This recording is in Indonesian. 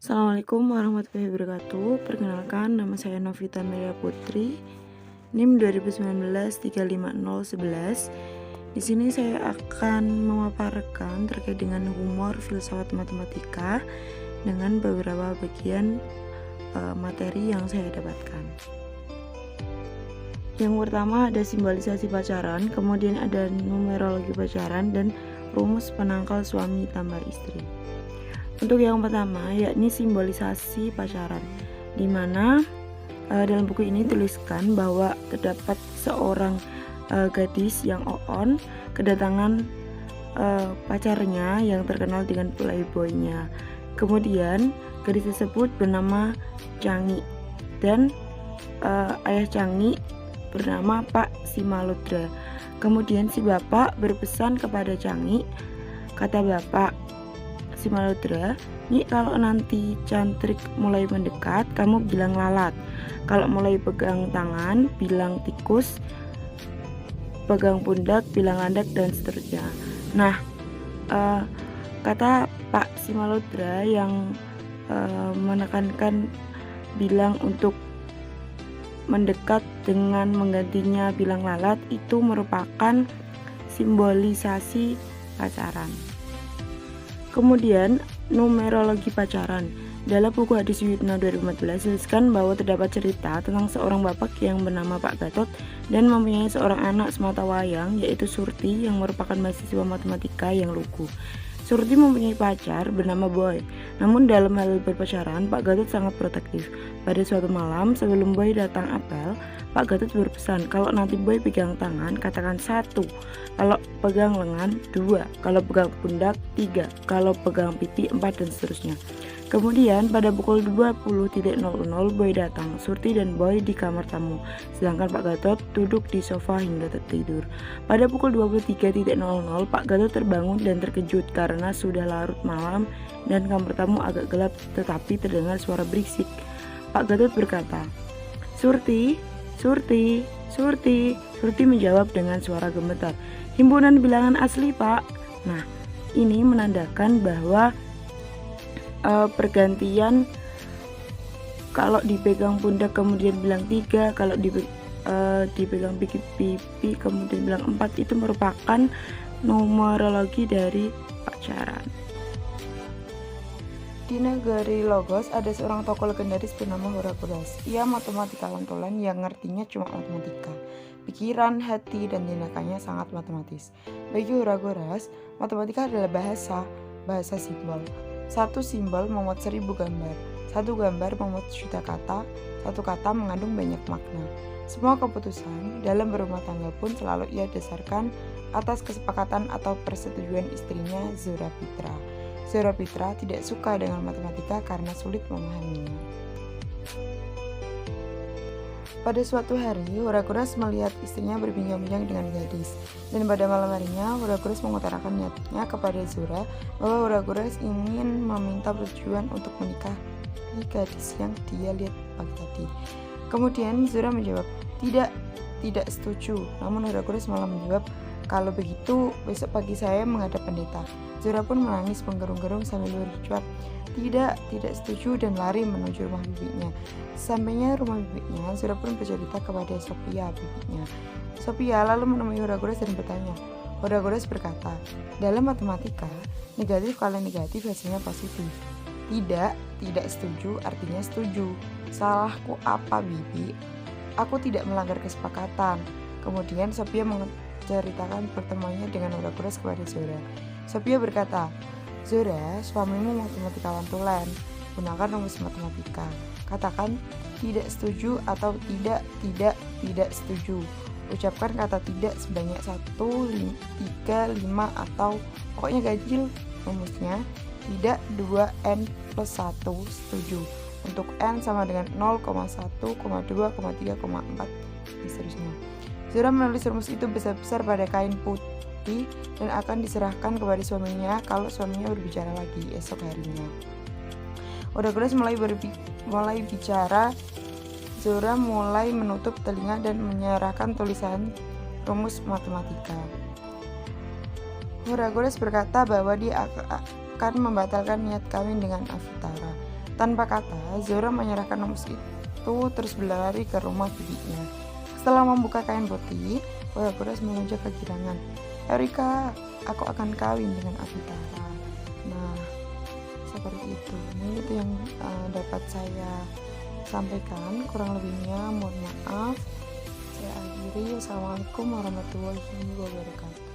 Assalamualaikum warahmatullahi wabarakatuh. Perkenalkan, nama saya Novita Melia Putri, NIM 2019 35011. Di sini saya akan memaparkan terkait dengan humor filsafat matematika dengan beberapa bagian materi yang saya dapatkan. Yang pertama ada simbolisasi pacaran, kemudian ada numerologi pacaran, dan rumus penangkal suami tambah istri. Untuk yang pertama yakni simbolisasi pacaran, di mana dalam buku ini tuliskan bahwa terdapat seorang gadis yang oon kedatangan pacarnya yang terkenal dengan playboynya. Kemudian gadis tersebut bernama Cangi dan ayah Cangi bernama Pak Simaludra. Kemudian si bapak berpesan kepada Cangi, kata bapak Simaludra, "Nih, kalau nanti Cantrik mulai mendekat, kamu bilang lalat. Kalau mulai pegang tangan, bilang tikus. Pegang pundak, bilang landak, dan seterusnya." Nah, kata Pak Simaludra yang menekankan bilang untuk mendekat dengan menggantinya bilang lalat itu merupakan simbolisasi pacaran. Kemudian numerologi pacaran. Dalam buku Hadis Yudna 2014 tuliskan bahwa terdapat cerita tentang seorang bapak yang bernama Pak Gatot dan mempunyai seorang anak sematawayang yaitu Surti yang merupakan mahasiswa matematika yang lugu. Surti mempunyai pacar bernama Boy. Namun dalam hal berpacaran, Pak Gatot sangat protektif. Pada suatu malam sebelum Boy datang apel, Pak Gatot berpesan, kalau nanti Boy pegang tangan, katakan 1, kalau pegang lengan 2, kalau pegang pundak 3, kalau pegang pipi 4, dan seterusnya. Kemudian pada pukul 20.00 Boy datang. Surti dan Boy di kamar tamu, sedangkan Pak Gatot duduk di sofa hingga tertidur. Pada pukul 23.00 Pak Gatot terbangun dan terkejut karena sudah larut malam dan kamar tamu agak gelap, tetapi terdengar suara berisik. Pak Gatot berkata, "Surti, Surti, Surti." Surti menjawab dengan suara gemetar, "Himpunan bilangan asli, Pak." Nah, ini menandakan bahwa pergantian kalau dipegang pundak kemudian bilang 3, kalau dipegang pipi kemudian bilang 4 itu merupakan numerologi dari pacaran. Di negeri Logos ada seorang tokoh legendaris bernama Horakuras. Ia matematikawan tulen yang ngertinya cuma matematika. Pikiran, hati, dan tindakannya sangat matematis. Bagi Horakuras, matematika adalah bahasa simbol. Satu simbol memuat 1000 gambar. Satu gambar memuat juta kata. Satu kata mengandung banyak makna. Semua keputusan dalam berumah tangga pun selalu ia dasarkan atas kesepakatan atau persetujuan istrinya Zorapitra. Zorapitra tidak suka dengan matematika karena sulit memahaminya. Pada suatu hari, Horakuras melihat istrinya berbincang-bincang dengan gadis, dan pada malam harinya Horakuras mengutarakan niatnya kepada Zora bahwa Horakuras ingin meminta persetujuan untuk menikahi gadis yang dia lihat pagi tadi. Kemudian Zora menjawab, tidak setuju. Namun Horakuras malah menjawab, "Kalau begitu, besok pagi saya menghadap pendeta." Zora pun menangis menggerung-gerung sambil berjuang, tidak setuju, dan lari menuju rumah bibinya. Sampainya rumah bibinya, Zora pun bercerita kepada Sophia, bibinya. Sophia lalu menemui Horakuras dan bertanya. Horakuras berkata, "Dalam matematika, negatif kali negatif hasilnya positif. Tidak setuju artinya setuju. Salahku apa, Bibi? Aku tidak melanggar kesepakatan." Kemudian Sophia menceritakan pertemuannya dengan Horakuras kepada Zora. Sophia berkata, "Zora, suamimu matematikawan tulen. Gunakan rumus matematika. Katakan tidak setuju atau tidak setuju. Ucapkan kata tidak sebanyak 1, 3, 5 atau pokoknya ganjil rumusnya. Tidak 2n plus 1 setuju. Untuk n sama dengan 0,1, 2, 3, 4 dan seterusnya." Zora menulis rumus itu besar-besar pada kain putih dan akan diserahkan kepada suaminya kalau suaminya berbicara lagi esok harinya. Horakuras mulai bicara. Zora mulai menutup telinga dan menyerahkan tulisan rumus matematika. Horakuras berkata bahwa dia akan membatalkan niat kawin dengan Avitara. Tanpa kata, Zora menyerahkan emas itu terus berlari ke rumah bibinya. Setelah membuka kain putih, Horakuras mengucap kegirangan, "Erika, aku akan kawin dengan Avitara." Nah, seperti itu. Ini itu yang dapat saya sampaikan. Kurang lebihnya mohon maaf. Saya akhiri. Wassalamualaikum warahmatullahi wabarakatuh.